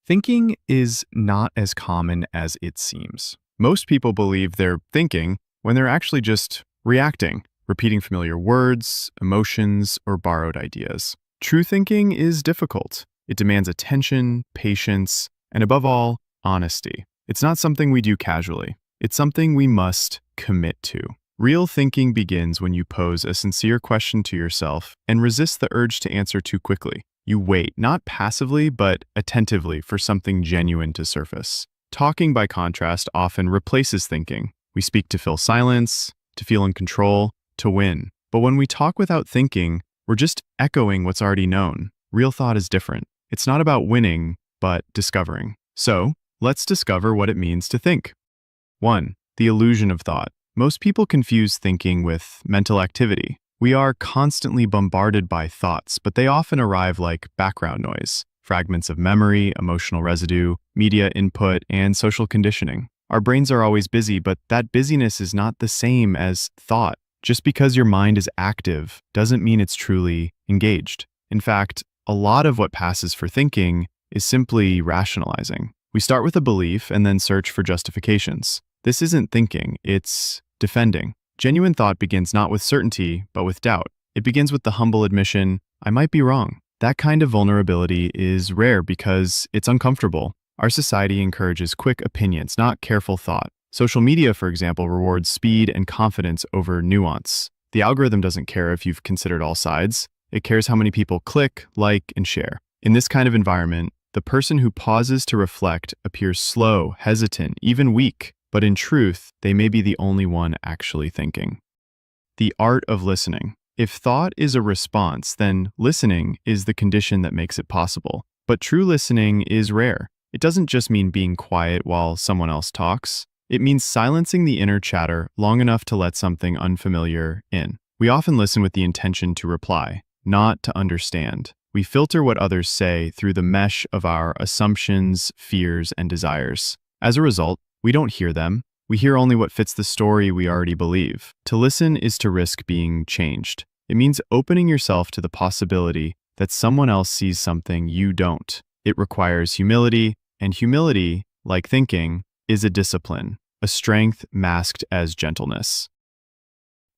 Thinking is not as common as it seems. Most people believe they're thinking when they're actually just reacting, repeating familiar words, emotions, or borrowed ideas. True thinking is difficult. It demands attention, patience, and above all, honesty. It's not something we do casually. It's something we must commit to. Real thinking begins when you pose a sincere question to yourself and resist the urge to answer too quickly. You wait, not passively, but attentively for something genuine to surface. Talking, by contrast, often replaces thinking. We speak to fill silence, to feel in control, to win. But when we talk without thinking, we're just echoing what's already known. Real thought is different. It's not about winning, but discovering. So, let's discover what it means to think. 1. The illusion of thought. Most people confuse thinking with mental activity. We are constantly bombarded by thoughts, but they often arrive like background noise, fragments of memory, emotional residue, media input, and social conditioning. Our brains are always busy, but that busyness is not the same as thought. Just because your mind is active doesn't mean it's truly engaged. In fact, a lot of what passes for thinking is simply rationalizing. We start with a belief and then search for justifications. This isn't thinking, it's defending. Genuine thought begins not with certainty, but with doubt. It begins with the humble admission, I might be wrong. That kind of vulnerability is rare because it's uncomfortable. Our society encourages quick opinions, not careful thought. Social media, for example, rewards speed and confidence over nuance. The algorithm doesn't care if you've considered all sides. It cares how many people click, like, and share. In this kind of environment, the person who pauses to reflect appears slow, hesitant, even weak. But in truth, they may be the only one actually thinking. The art of listening. If thought is a response, then listening is the condition that makes it possible. But true listening is rare. It doesn't just mean being quiet while someone else talks. It means silencing the inner chatter long enough to let something unfamiliar in. We often listen with the intention to reply, not to understand. We filter what others say through the mesh of our assumptions, fears, and desires. As a result, we don't hear them. We hear only what fits the story we already believe. To listen is to risk being changed. It means opening yourself to the possibility that someone else sees something you don't. It requires humility, and humility, like thinking, is a discipline, a strength masked as gentleness.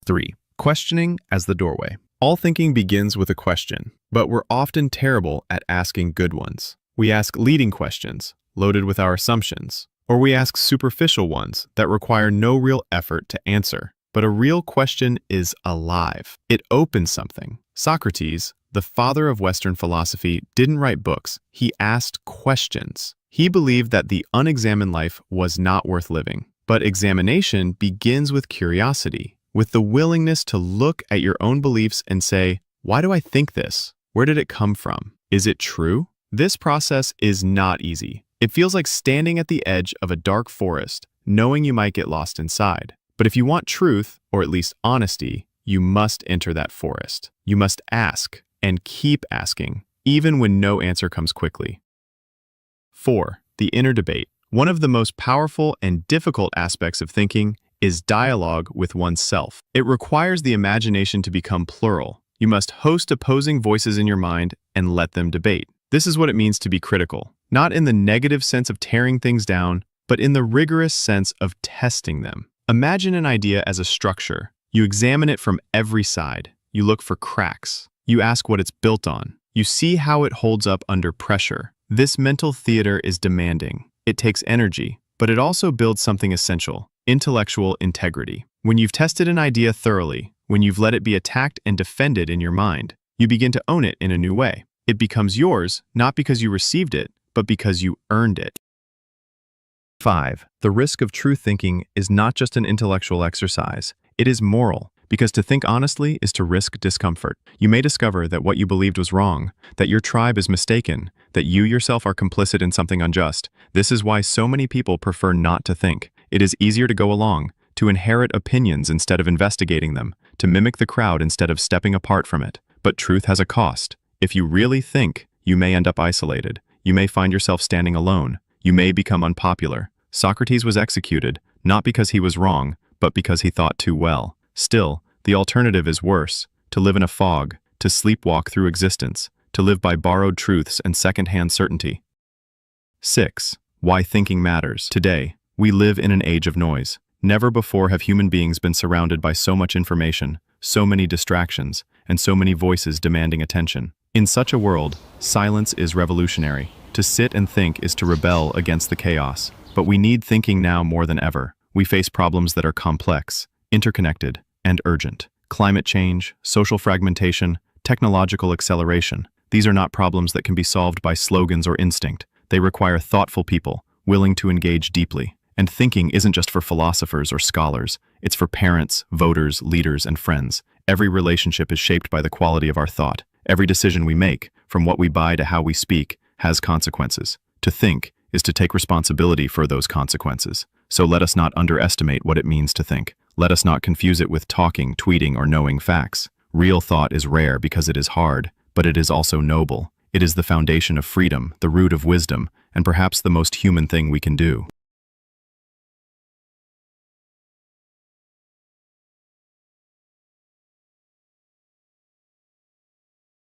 3. Questioning as the doorway. All thinking begins with a question, but we're often terrible at asking good ones. We ask leading questions, loaded with our assumptions. Or we ask superficial ones that require no real effort to answer. But a real question is alive. It opens something. Socrates, the father of Western philosophy, didn't write books. He asked questions. He believed that the unexamined life was not worth living. But examination begins with curiosity, with the willingness to look at your own beliefs and say, why do I think this? Where did it come from? Is it true? This process is not easy. It feels like standing at the edge of a dark forest, knowing you might get lost inside. But if you want truth, or at least honesty, you must enter that forest. You must ask, and keep asking, even when no answer comes quickly. 4. The inner debate. One of the most powerful and difficult aspects of thinking is dialogue with oneself. It requires the imagination to become plural. You must host opposing voices in your mind and let them debate. This is what it means to be critical. Not in the negative sense of tearing things down, but in the rigorous sense of testing them. Imagine an idea as a structure. You examine it from every side. You look for cracks. You ask what it's built on. You see how it holds up under pressure. This mental theater is demanding. It takes energy, but it also builds something essential: intellectual integrity. When you've tested an idea thoroughly, when you've let it be attacked and defended in your mind, you begin to own it in a new way. It becomes yours, not because you received it, but because you earned it. 5. The risk of true thinking is not just an intellectual exercise. It is moral, because to think honestly is to risk discomfort. You may discover that what you believed was wrong, that your tribe is mistaken, that you yourself are complicit in something unjust. This is why so many people prefer not to think. It is easier to go along, to inherit opinions instead of investigating them, to mimic the crowd instead of stepping apart from it. But truth has a cost. If you really think, you may end up isolated. You may find yourself standing alone. You may become unpopular. Socrates was executed, not because he was wrong, but because he thought too well. Still, the alternative is worse: to live in a fog, to sleepwalk through existence, to live by borrowed truths and second-hand certainty. 6. Why thinking matters. Today, we live in an age of noise. Never before have human beings been surrounded by so much information, so many distractions, and so many voices demanding attention. In such a world, silence is revolutionary. To sit and think is to rebel against the chaos. But we need thinking now more than ever. We face problems that are complex, interconnected, and urgent. Climate change, social fragmentation, technological acceleration. These are not problems that can be solved by slogans or instinct. They require thoughtful people, willing to engage deeply. And thinking isn't just for philosophers or scholars. It's for parents, voters, leaders, and friends. Every relationship is shaped by the quality of our thought. Every decision we make, from what we buy to how we speak, has consequences. To think is to take responsibility for those consequences. So let us not underestimate what it means to think. Let us not confuse it with talking, tweeting, or knowing facts. Real thought is rare because it is hard, but it is also noble. It is the foundation of freedom, the root of wisdom, and perhaps the most human thing we can do.